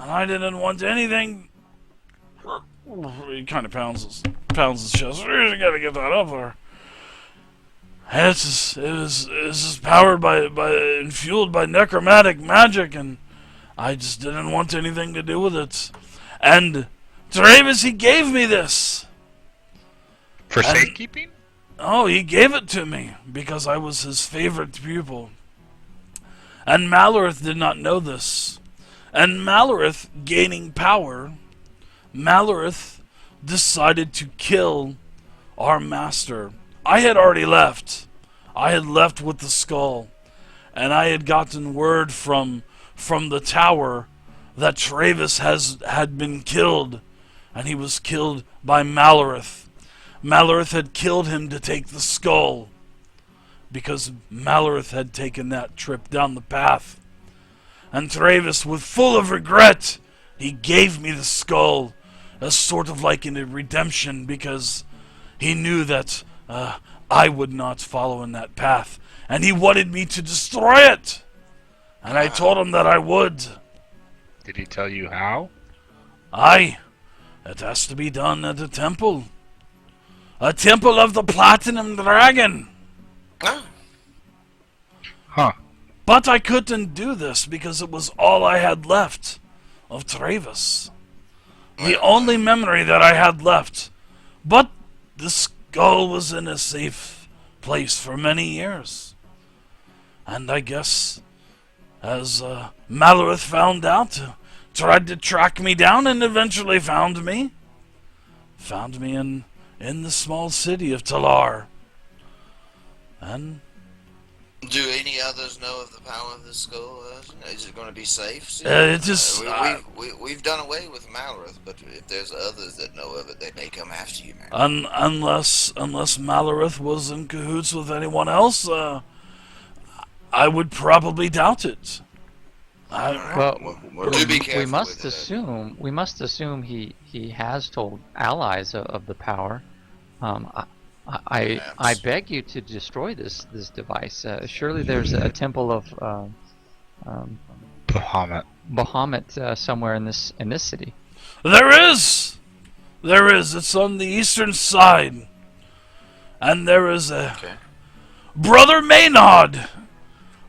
and I didn't want anything. He kind of pounds his chest. You gotta get that up there. And it was powered by and fueled by necromantic magic, and I just didn't want anything to do with it. And Travis, he gave me this. For safekeeping? Oh, he gave it to me because I was his favorite pupil. And Malorith did not know this. And Malorith, gaining power, Malorith decided to kill our master. I had already left. I had left with the skull. And I had gotten word from the tower that Travis had been killed. And he was killed by Malorith. Malorith had killed him to take the skull. Because Malorith had taken that trip down the path. And Travis, with full of regret, he gave me the skull as sort of like in a redemption, because he knew that I would not follow in that path, and he wanted me to destroy it. And I told him that I would. Did he tell you how? Aye, it has to be done at a temple. A temple of the Platinum Dragon. Huh. But I couldn't do this because it was all I had left of Travis. The only memory that I had left. But the skull was in a safe place for many years. And I guess, as Malorith found out, tried to track me down and eventually found me. Found me in the small city of Talar. And do any others know of the power of the skull? Is it going to be safe? We've done away with Malorith, but if there's others that know of it, they may come after you, man. Unless Malorith was in cahoots with anyone else, I would probably doubt it. Well, do be careful we must assume he has told allies of the power. I beg you to destroy this device. Surely there's a temple of Bahamut somewhere in this city. There is. It's on the eastern side, and there is a Brother Maynard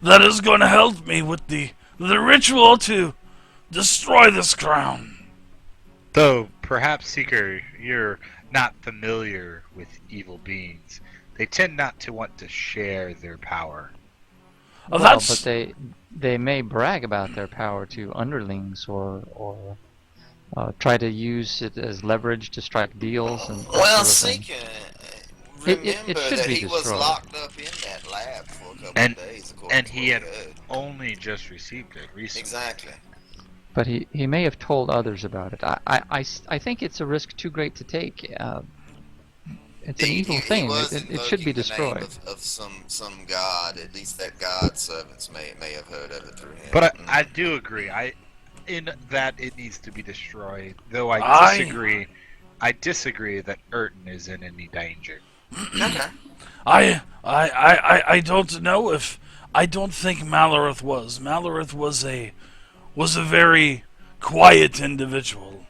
that is going to help me with the ritual to destroy this crown. Though perhaps, Seeker, you're not familiar with evil beings. They tend not to want to share their power. But they may brag about their power to underlings or try to use it as leverage to strike deals. And Seeker, remember that he was locked up in that lab for a couple of days. And he had only just received it recently. Exactly. But he may have told others about it. I think it's a risk too great to take. It's an evil thing. It should be destroyed. The name of some god. At least that god's servants may have heard of it through him. But I do agree. In that it needs to be destroyed. Though I disagree that Urton is in any danger. Okay. I don't know if I don't think Malorith was. Malorith was a very quiet individual.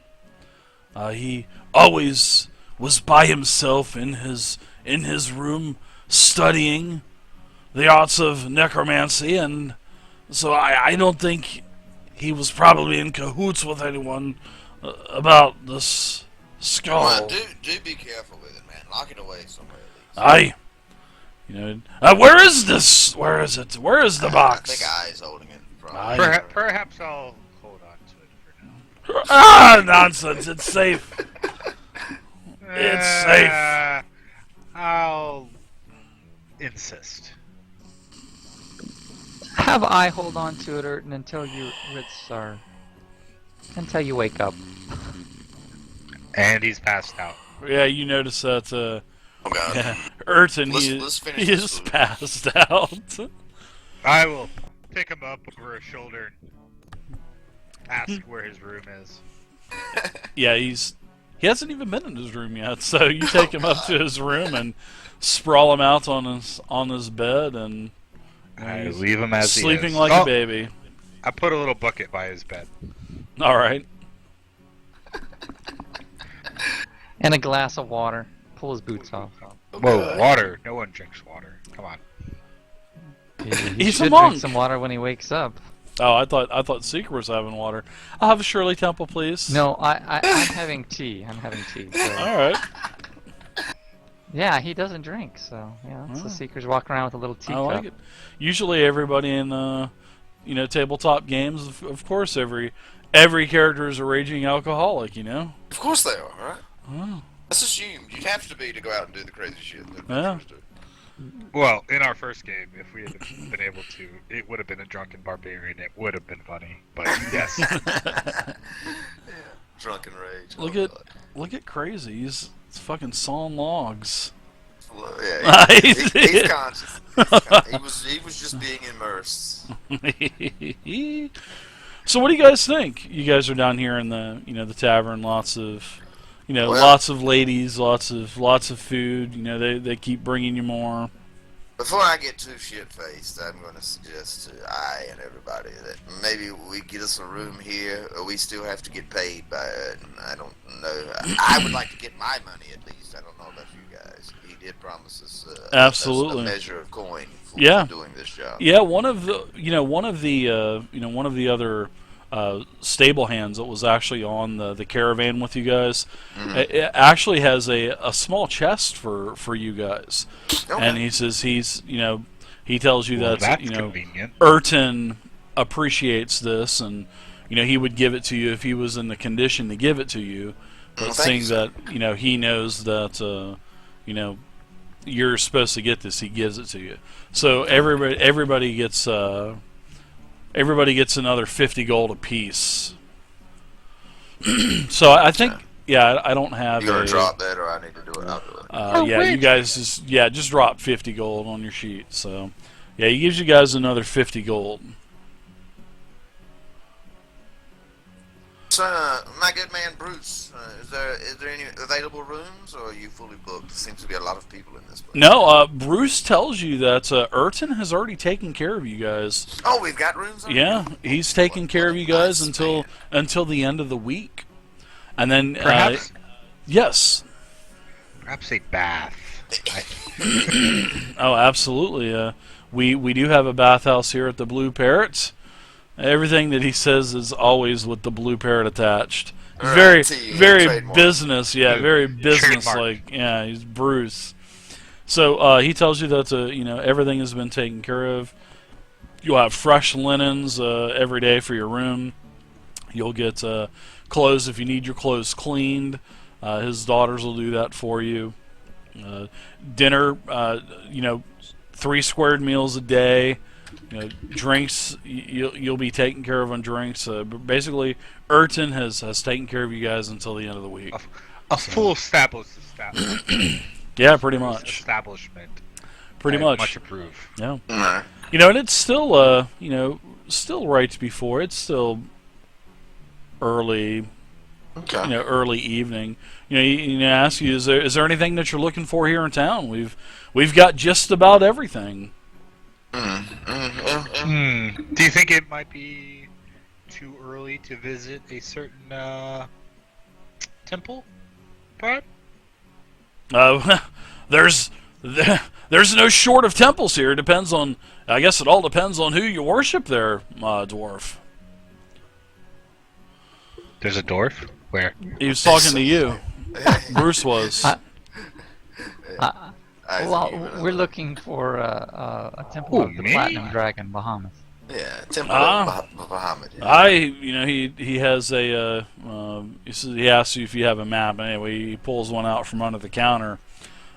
He always was by himself in his room studying the arts of necromancy, and so I don't think he was probably in cahoots with anyone about this skull. Well, do be careful with it, man. Lock it away somewhere at least. Where is this? Where is it? Where is the box? I think I's holding it. Probably. Perhaps I'll hold on to it for now. Nonsense. It's safe. It's safe. I'll insist. Have I hold on to it, Urton, until you wake up. And he's passed out. Yeah, you notice that. Oh God. Yeah, Urton, Let's finish he is passed out. I will pick him up over his shoulder and ask where his room is. Yeah, he hasn't even been in his room yet. So you take him up to his room and sprawl him out on his bed, and I leave him as sleeping he is. like a baby. I put a little bucket by his bed. All right. And a glass of water. Pull his boots off. Whoa, water. No one drinks water. Come on. He He's a should monk. drink some water when he wakes up. Oh, I thought Seeker was having water. I'll have a Shirley Temple, please. No, I'm having tea. I'm having tea. So. All right. Yeah, he doesn't drink, so yeah. So Seeker's walking around with a little teacup. I like it. Usually, everybody in tabletop games, of course, every character is a raging alcoholic. Of course they are, right? Oh. That's assumed. You'd have to be to go out and do the crazy shit that Yeah. adventurers do. Well, in our first game, if we had been able to, it would have been a drunken barbarian. It would have been funny, but yes. Drunken rage. Look at crazy. He's fucking sawing logs. Well, yeah, he's conscious. He was just being immersed. So, what do you guys think? You guys are down here in the tavern. Lots of lots of ladies, lots of food. They keep bringing you more. Before I get too shit-faced, I'm going to suggest to I and everybody that maybe we get us a room here, or we still have to get paid by it. And I don't know. I would like to get my money at least. I don't know about you guys. He did promise us absolutely a measure of coin for doing this job. Yeah, one of the other stable hands that was actually on the caravan with you guys, it actually has a small chest for you guys. Okay. And he says he tells you Well, that that's convenient. Urton appreciates this, and he would give it to you if he was in the condition to give it to you. But seeing that he knows that you're supposed to get this, he gives it to you. So everybody gets another 50 gold apiece. So I think, I don't have. You gonna drop that, or I need to do it? I'll do it. You guys just drop 50 gold on your sheet. So he gives you guys another 50 gold. So, my good man Bruce, is there any available rooms, or are you fully booked? There seems to be a lot of people in this place. No, Bruce tells you that Urton has already taken care of you guys. Oh, we've got rooms. Yeah, he's taking care of you guys until the end of the week, and then Perhaps, yes. perhaps a bath. Oh, absolutely. We do have a bathhouse here at the Blue Parrot. Everything that he says is always with the Blue Parrot attached. Very business, very business-like. Yeah, he's Bruce. So he tells you that everything has been taken care of. You'll have fresh linens every day for your room. You'll get clothes if you need your clothes cleaned. His daughters will do that for you. Dinner, 3 squared meals a day. Drinks, you'll be taken care of on drinks. Basically, Urton has taken care of you guys until the end of the week. A full establishment. Yeah, pretty much. Establishment. Pretty much. Much approve. Yeah. And it's still, still right before. It's still early. Okay. Early evening. Ask you, is there anything that you're looking for here in town? We've got just about everything. Do you think it might be too early to visit a certain temple? Perhaps? There's no short of temples here. I guess it all depends on who you worship there, dwarf. There's a dwarf? Where? He was talking to you. Bruce was. Well, we're looking for a temple of the Platinum Dragon, Bahamut. Yeah, temple of Bahamut. Yeah. He has a. He asks you if you have a map. Anyway, he pulls one out from under the counter,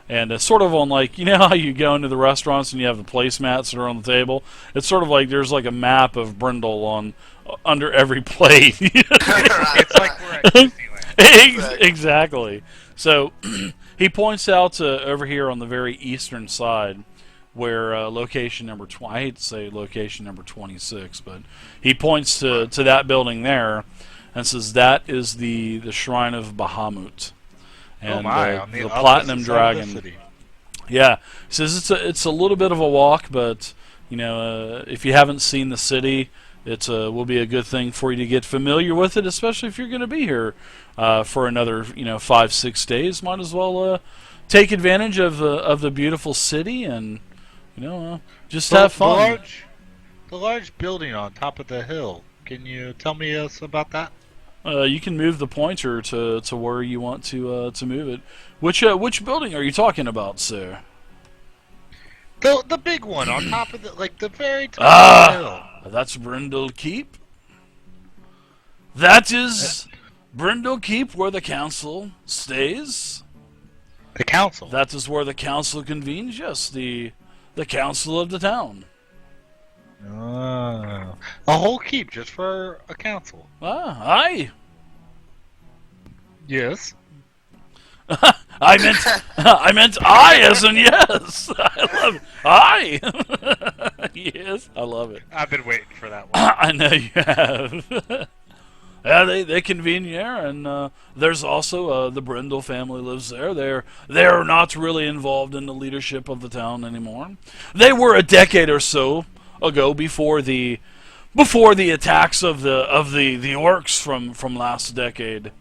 and sort of on how you go into the restaurants and you have the placemats that are on the table. It's sort of like there's like a map of Brindol under every plate. It's like we're at Disneyland. Exactly. So he points out over here on the very eastern side where location number I hate to say location number 26, but he points to that building there and says that is the Shrine of Bahamut. And the Platinum Dragon. Yeah, he says it's a little bit of a walk, but if you haven't seen the city, it will be a good thing for you to get familiar with it, especially if you're going to be here for another 5-6 days. Might as well take advantage of the beautiful city and just have fun. The large building on top of the hill. Can you tell me about that? You can move the pointer to where you want to move it. Which building are you talking about, sir? The big one on top of the very top of the hill. That's Brindol Keep. That is Brindol Keep, where the council stays. The council? That is where the council convenes, yes, the council of the town. A whole keep just for a council? Aye. Yes. I meant I as in yes. I love it. I. Yes, I love it. I've been waiting for that one. I know you have. Yeah, they convene here, and there's also the Brindol family lives there. They're not really involved in the leadership of the town anymore. They were a decade or so ago before the attacks of the orcs from last decade.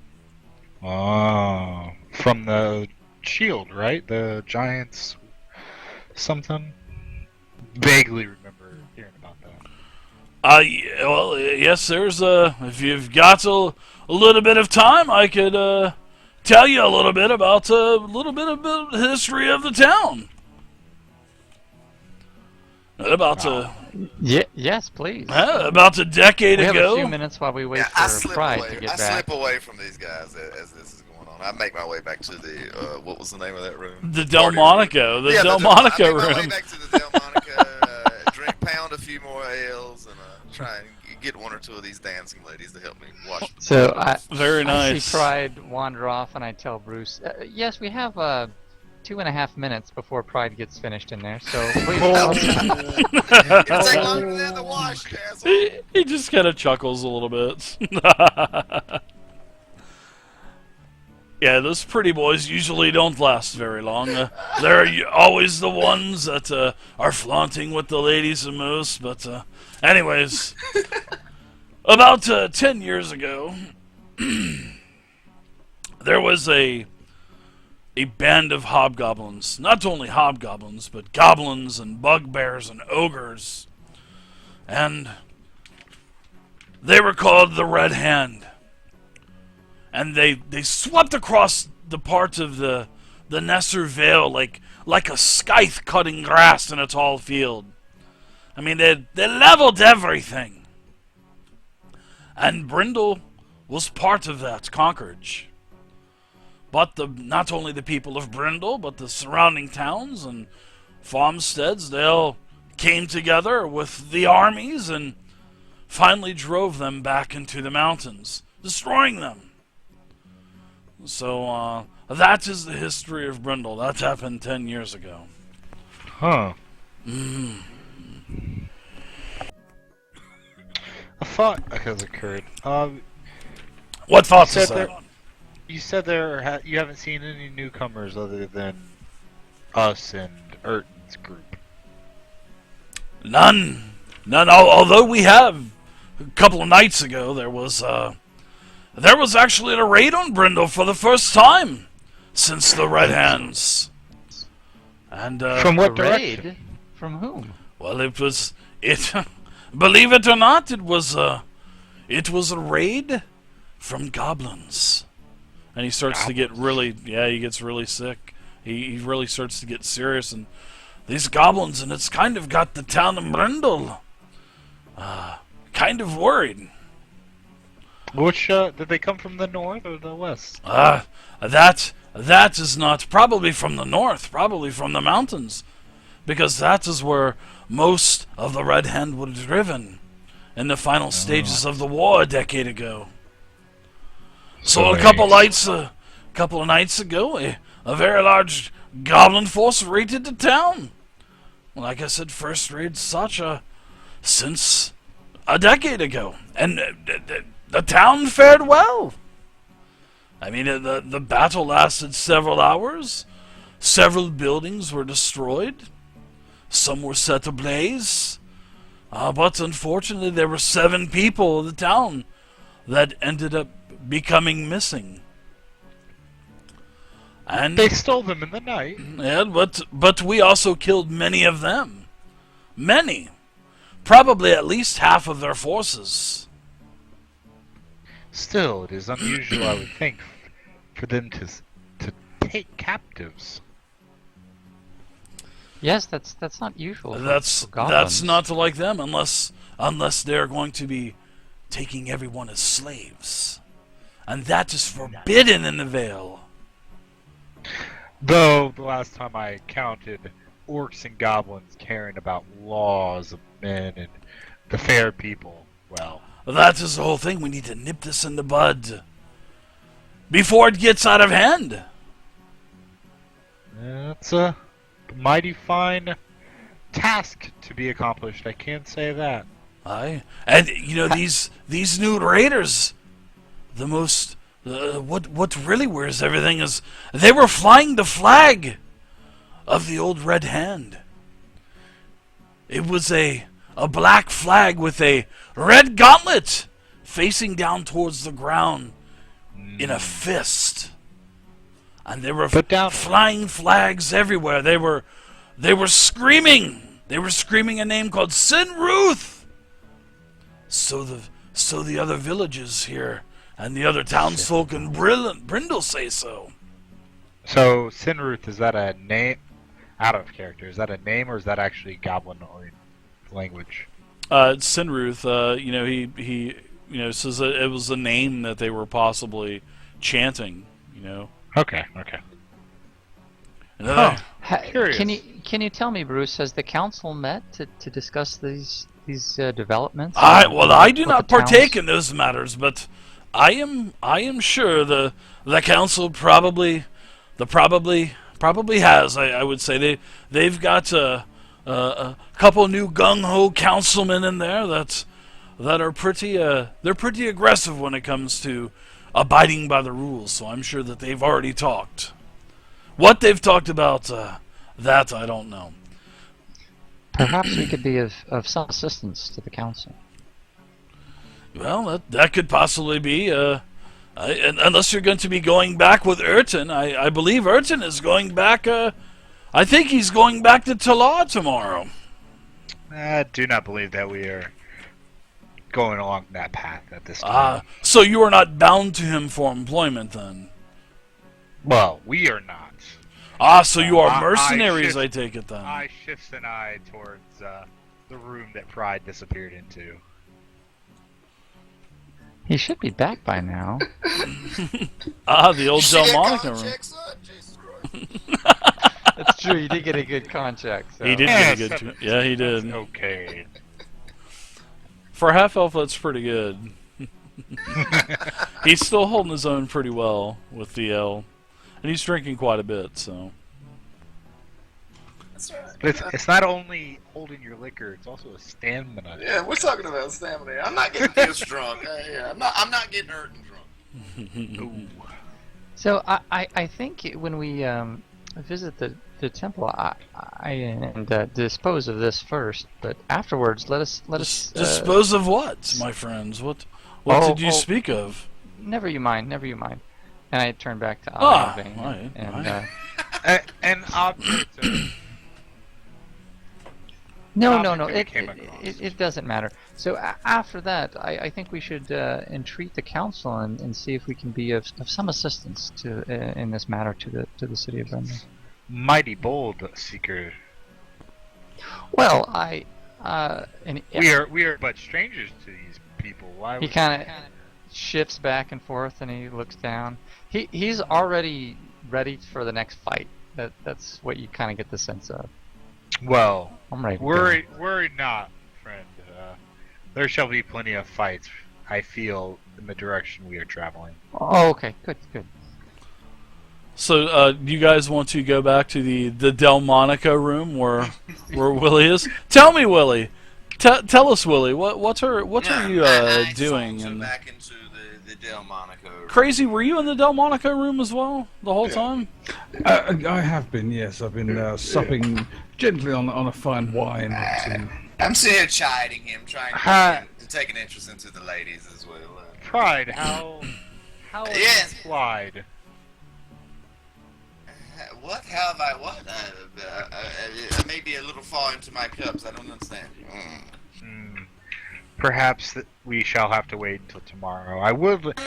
Oh, from the shield, right? The giants, something. Vaguely remember hearing about that. Well, yes. There's if you've got a little bit of time, I could tell you a little bit about the history of the town. Yes, please. About a decade ago. We have a few minutes while we wait for Pride to get back. I slip away from these guys as this is going on. I make my way back to the what was the name of that room? The Delmonico. The Delmonico room. I make my way back to the Delmonico, pound a few more ales, and try and get one or two of these dancing ladies to help me watch. So very nice. I see Pride wander off, and I tell Bruce, yes, we have 2.5 minutes before Pride gets finished in there, so please. It'll take longer than the wash, asshole. He just kind of chuckles a little bit. Yeah, those pretty boys usually don't last very long. They're always the ones that are flaunting with the ladies the most. But anyways, about 10 years ago, there was a band of hobgoblins. Not only hobgoblins, but goblins and bugbears and ogres. And they were called the Red Hand. And they swept across the part of the Nesser Vale like a scythe cutting grass in a tall field. I mean, they leveled everything. And Brindol was part of that conquerage. But not only the people of Brindol, but the surrounding towns and farmsteads, they all came together with the armies and finally drove them back into the mountains, destroying them. So, that is the history of Brindol. That happened 10 years ago. Huh. A thought has occurred. What thoughts is that? You said you haven't seen any newcomers other than us and Erton's group. None. Although we have, a couple of nights ago, there was actually a raid on Brindol for the first time since the Red Hands. And from what direction? Raid? From whom? Well, believe it or not, it was a raid from goblins. And he starts to get he gets really sick. He really starts to get serious, and these goblins, and it's kind of got the town of Brindol kind of worried. Which, did they come from the north or the west? That is not, probably from the north, probably from the mountains, because that is where most of the Red Hand was driven in the final stages of the war a decade ago. So a couple of nights ago, a very large goblin force raided the town. Like I said, first raid since a decade ago, and the town fared well. I mean, the battle lasted several hours. Several buildings were destroyed. Some were set ablaze. But unfortunately, there were 7 people in the town that ended up becoming missing. And they stole them in the night. Yeah, but we also killed many of them. Many. Probably at least half of their forces. Still, it is unusual, I would think, for them to take captives. Yes, that's not usual. That's not like them unless they're going to be taking everyone as slaves, and that is forbidden in the Vale. Though the last time I counted orcs and goblins caring about laws of men and the fair people, well, that is the whole thing. We need to nip this in the bud before it gets out of hand. It's a mighty fine task to be accomplished. I can't say that. Aye, and you know these new raiders, the most what really wears everything is they were flying the flag of the old Red Hand. It was a black flag with a red gauntlet facing down towards the ground in a fist. And there were flying flags everywhere. They were screaming. They were screaming a name called Sinruth. So the other villages here and the other townsfolk in Brindol say so. So Sinruth, is that a name? Out of character, is that a name or is that actually goblin or language? Sinruth, he says that it was a name that they were possibly chanting. Okay. Curious. Can you tell me, Bruce? Has the council met to discuss these developments? I do not partake in those matters, but I am sure the council probably has. I would say they've got a couple new gung ho councilmen in there that are pretty they're pretty aggressive when it comes to abiding by the rules. So I'm sure that they've already talked. What they've talked about, that I don't know. Perhaps we could be of some assistance to the council. Well, that could possibly be. Unless you're going to be going back with Urton. I believe Urton is going back. I think he's going back to Talar tomorrow. I do not believe that we are going along that path at this time. So you are not bound to him for employment then? Well, we are not. So you are mercenaries, I take it then. I shifts an eye towards the room that Pride disappeared into. He should be back by now. The old Delmonica room. That's true, you did get a good contract. So. He did get a good yeah, he did. Okay. For half-elf, that's pretty good. He's still holding his own pretty well with the L. And he's drinking quite a bit, so... That's right. But it's not only holding your liquor; it's also a stamina. Yeah, we're talking about stamina. I'm not getting this drunk. I'm not getting hurt and drunk. So I think when we visit the temple, I dispose of this first, but afterwards let us dispose of what, my friends? What did you speak of? Never you mind. And I turn back to Alvin An object. No. It doesn't matter. So after that, I think we should entreat the council and see if we can be of some assistance in this matter to the city of Brindol. Mighty bold, Seeker. Well, we are but strangers to these people. Why? He kind of shifts back and forth and he looks down. He's already ready for the next fight. That's what you kind of get the sense of. Well, I'm ready. Worry not, friend. There shall be plenty of fights, I feel, in the direction we are traveling. Oh, okay. Good. So, do you guys want to go back to the Delmonica room where Willie is? Tell me, Willie. Tell us, Willie. What are you doing? And back into the Delmonica room. Crazy, were you in the Delmonica room as well the whole time? I have been. Yes, I've been supping gently on a fine wine. I'm sitting here chiding him, trying to take an interest into the ladies as well. Pride, how Yes. implied? What? How have I what? I may be a little far into my cups. I don't understand you. Perhaps we shall have to wait until tomorrow. I would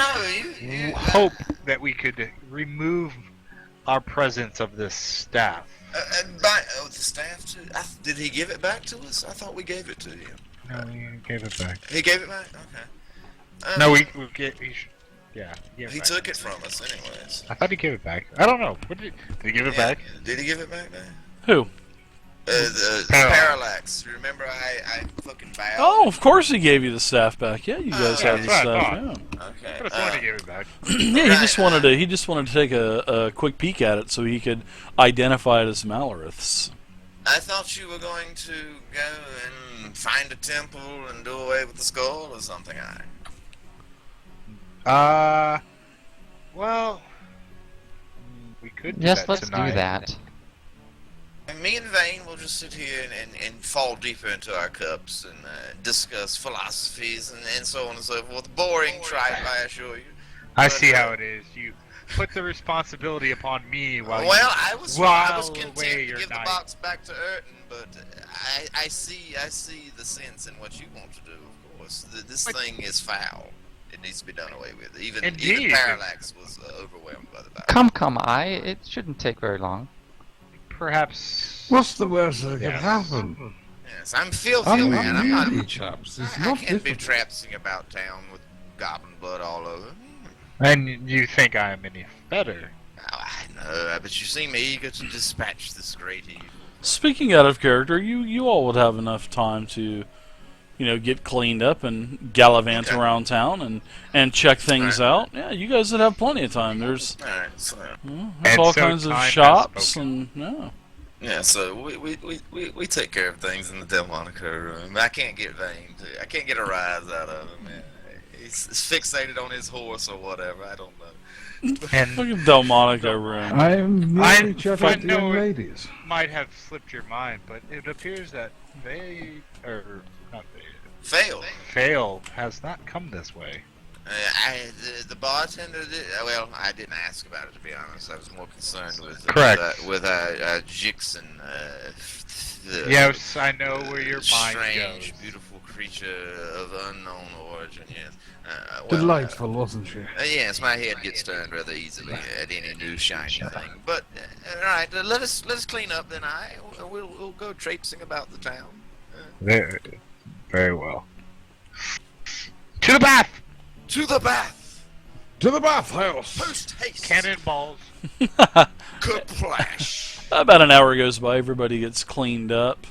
hope that we could remove our presence of this staff. The staff too? Did he give it back to us? I thought we gave it to him. No, he gave it back. He gave it back? Okay. No, he took it from us anyways. I thought he gave it back. I don't know. Did he give it back? Did he give it back, man? Who? The Parallax. Remember I fucking vowed? Oh, of course he gave you the staff back. Yeah, you guys have the that's staff. what I Yeah. Okay. Could have sworn he gave it back. Yeah, he just wanted to take a quick peek at it so he could identify it as Malorith's. I thought you were going to go and find a temple and do away with the skull or something. Well, we could do Yes, that let's tonight. do that. And me and Vane will just sit here and fall deeper into our cups and discuss philosophies and so on and so forth. Boring tripe, I assure you. I see how it is. You put the responsibility upon me while I was content to away give your the night. box back to Urton, but I see the sense in what you want to do. Of course, this thing is foul. It needs to be done away with. Even Parallax was overwhelmed by the battle. Come, it shouldn't take very long. Perhaps. What's the worst that could happen? Yes, I'm filthy, man. I'm not. Really, chaps. It's I not can't be difficult. traipsing about town with goblin blood all over. And you think I'm any better? Oh, I know, but you seem eager to dispatch this great evil. Speaking out of character, you all would have enough time to, get cleaned up and gallivant around town and check things out. Yeah, you guys would have plenty of time. There's And all so kinds of time has shops spoken. and Yeah, so we take care of things in the Delmonica room. I can't get Vane I can't get a rise out of him, man. He's fixated on his horse or whatever. I don't know. And fucking Delmonica room. I'm really chatting I to know young it ladies. might have slipped your mind, but it appears that Fail has not come this way. The bartender did. Well, I didn't ask about it, to be honest. I was more concerned with Jixon. Yes, I know where your mind strange, goes. beautiful creature of unknown origin. Yes. Delightful, wasn't she? Yes, my head gets turned rather easily at any new shiny thing. But all right, let us clean up. Then we'll go traipsing about the town. Very well. To the bath. To the bath. To the bathhouse! Post haste. Cannonballs. Kaplash. About an hour goes by. Everybody gets cleaned up.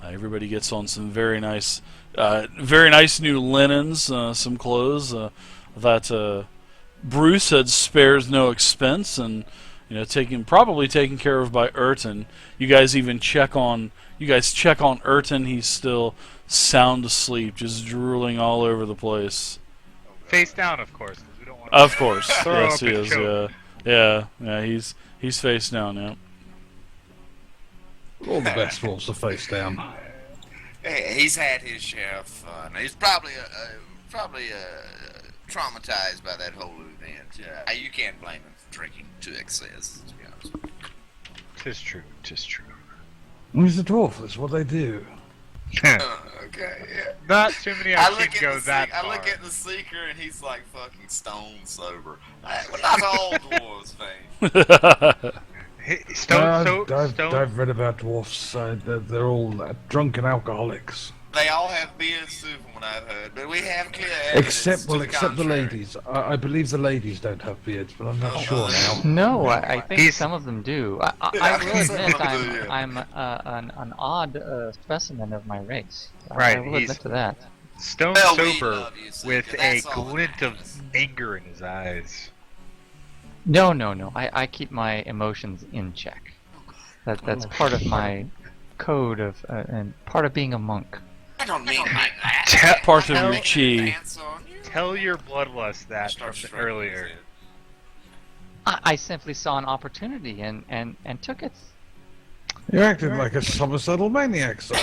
Everybody gets on some very nice new linens, some clothes that Bruce had spares no expense, and probably taken care of by Urton. You guys check on Urton. He's still sound asleep, just drooling all over the place. Face down, of course. 'Cause we don't want Of course, throw yes, up he and is. choke. Yeah. He's face down. Yeah. All the best wolves are face down. Hey, he's had his share of fun. He's probably traumatized by that whole event. You can't blame him for drinking to excess, to be honest with you. 'Tis true. He's a dwarf, that's what they do. Okay, yeah. Not too many I've seen go that far. I look at the Seeker and he's like fucking stone sober. Well, not all dwarves, Vane. I've read about dwarfs. They're all drunken alcoholics. They all have beards too, from what I've heard. But we have clear evidence Except the contrary. ladies. I believe the ladies don't have beards, but I'm not sure now. No, I think some of them do. I will some admit of them do, yeah. I'm an odd specimen of my race. Right, I will admit to that. Stone Well, we sober love you, Seeker. with a That's all that glint of matters. anger in his eyes. No. I keep my emotions in check. That's part of my code of and part of being a monk. I don't mean like that. Part of Hell, your chi. Pants on you. Tell your bloodlust that Start from stroking earlier. his head. I simply saw an opportunity and took it. You're acting like a homicidal maniac, sir.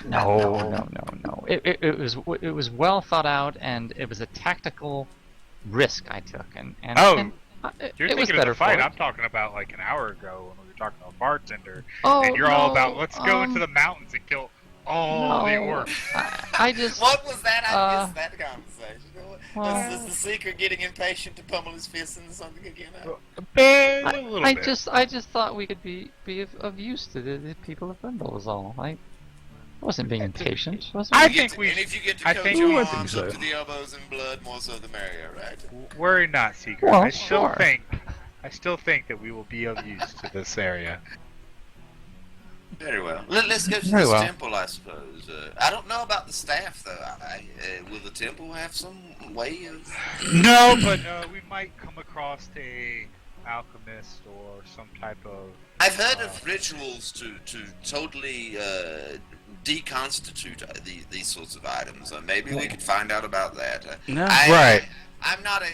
No. It was well thought out, and it was a tactical risk I took, and you're it was thinking better of the fight. for it. I'm talking about like an hour ago when we were talking to a bartender, Oh, and you're all about no, let's go into the mountains and kill all the orcs. I just. What was that? I missed that conversation. Well, Was the seeker getting impatient to pummel his fists into something again? A little I bit. just thought we could be of use to the people of Brindol. Was all. I wasn't being impatient. Was I I? think we. And if you get to I coat think- your Ooh, I think arms so. up to the elbows in blood, more so the merrier, right? Worry not, Seeker. Well, I still sure. think that we will be of use to this area. Very well. Let's go to Very this well. temple, I suppose. I don't know about the staff, though. Will the temple have some way of... No, but we might come across a alchemist or some type of. I've heard of rituals to totally deconstitute these sorts of items. Maybe we could find out about that. No. Right. I'm not an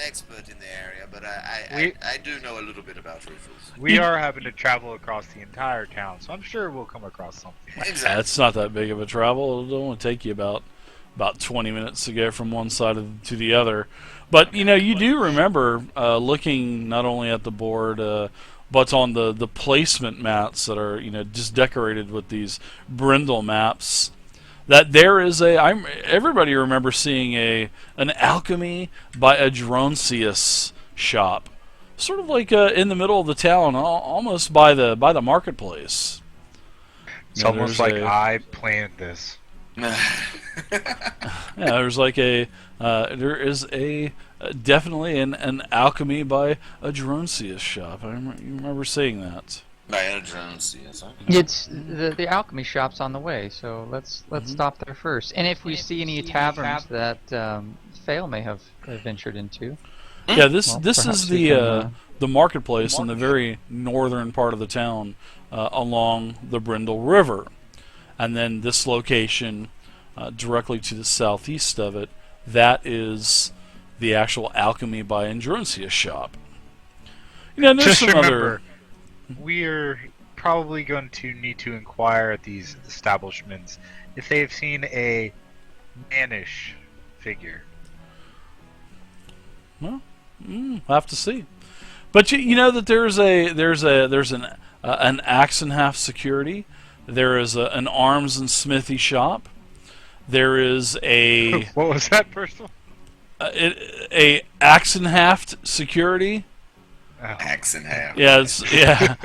expert in the area, but I do know a little bit about rituals. We are having to travel across the entire town, so I'm sure we'll come across something. Exactly. It's not that big of a travel. It'll only take you about 20 minutes to go from one side to the other. But you know, you do remember looking not only at the board, but on the placement mats that are just decorated with these Brindle maps. That there is everybody remembers seeing an alchemy by Adroncius shop, sort of like in the middle of the town, almost by the marketplace. It's You know, almost there's like I planned this. Yeah, there's like there is definitely an alchemy by Adroncius shop. You remember seeing that. By drones, yes. It's the alchemy shop's on the way, so let's stop there first. And if we see any taverns that Fail may have ventured into. Yeah, this Well, is perhaps we can, the marketplace in the very northern part of the town, along the Brindle River, and then this location directly to the southeast of it, that is the actual alchemy by Adroncius shop. There's Just some remember, other. we're probably going to need to inquire at these establishments if they've seen a mannish figure. Well, we'll have to see. But you know that there's an axe and half security. There is an arms and smithy shop. There is a What was that first one? a axe and half security. Axe in half. Yeah, yeah.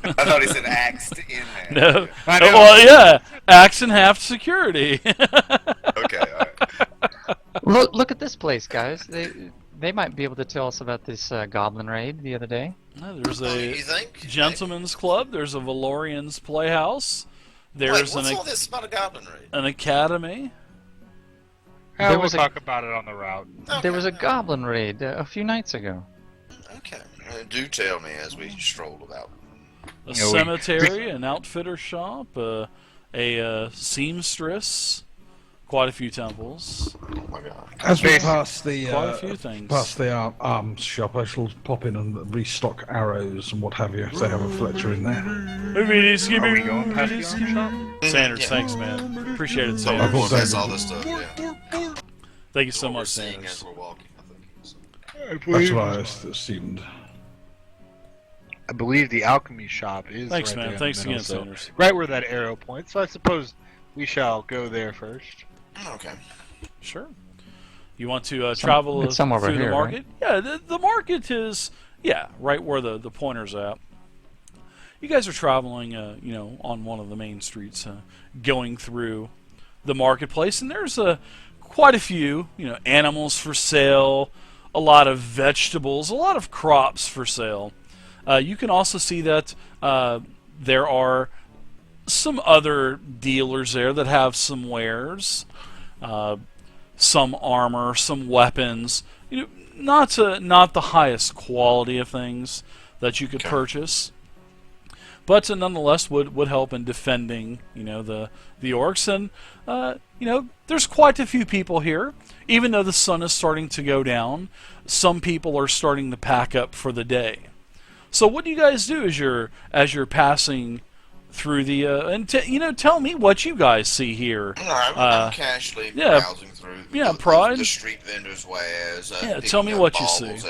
I thought he said axed in half. No. I know. Well, yeah, axe and half security. Okay, all right. Look at this place, guys. They might be able to tell us about this goblin raid the other day. There's You a think? gentleman's club. There's a Valorian's playhouse. Wait, There's what's all this about a goblin raid? an academy. There We'll was a- talk about it on the route. There was a Okay. goblin raid a few nights ago. Okay. Do tell me as we stroll about. A Yeah, we- cemetery, an outfitter shop, a seamstress, quite a few temples, Oh my god. As we Basic- pass the quite a few things. past the arms shop, I shall pop in and restock arrows and what have you. If they have a Fletcher in there. Are we going past the arm shop? Sanders, Yeah. thanks, man. Appreciate it, Oh, Sanders. thought that's so. all this stuff, yeah. Thank you so What we're much, seeing as Sanders. we're walking, I think. So. That's what I assumed. I believe the alchemy shop is Thanks, right man. there in Thanks the middle, again, so Sanders. right where that arrow points. So I suppose we shall go there first. Okay. Sure. You want to travel it's somewhere over through the here, market? Yeah, the market is right where the pointer's at. You guys are traveling, on one of the main streets, going through the marketplace, and there's quite a few, animals for sale, a lot of vegetables, a lot of crops for sale. You can also see that there are some other dealers there that have some wares, some armor, some weapons. Not the highest quality of things that you could Okay. purchase, but nonetheless would help in defending the orcs. And there's quite a few people here. Even though the sun is starting to go down, some people are starting to pack up for the day. So what do you guys do as you're passing through the and tell me what you guys see here. I'm casually browsing through. Pride. The street vendors' wares. Tell me what you see.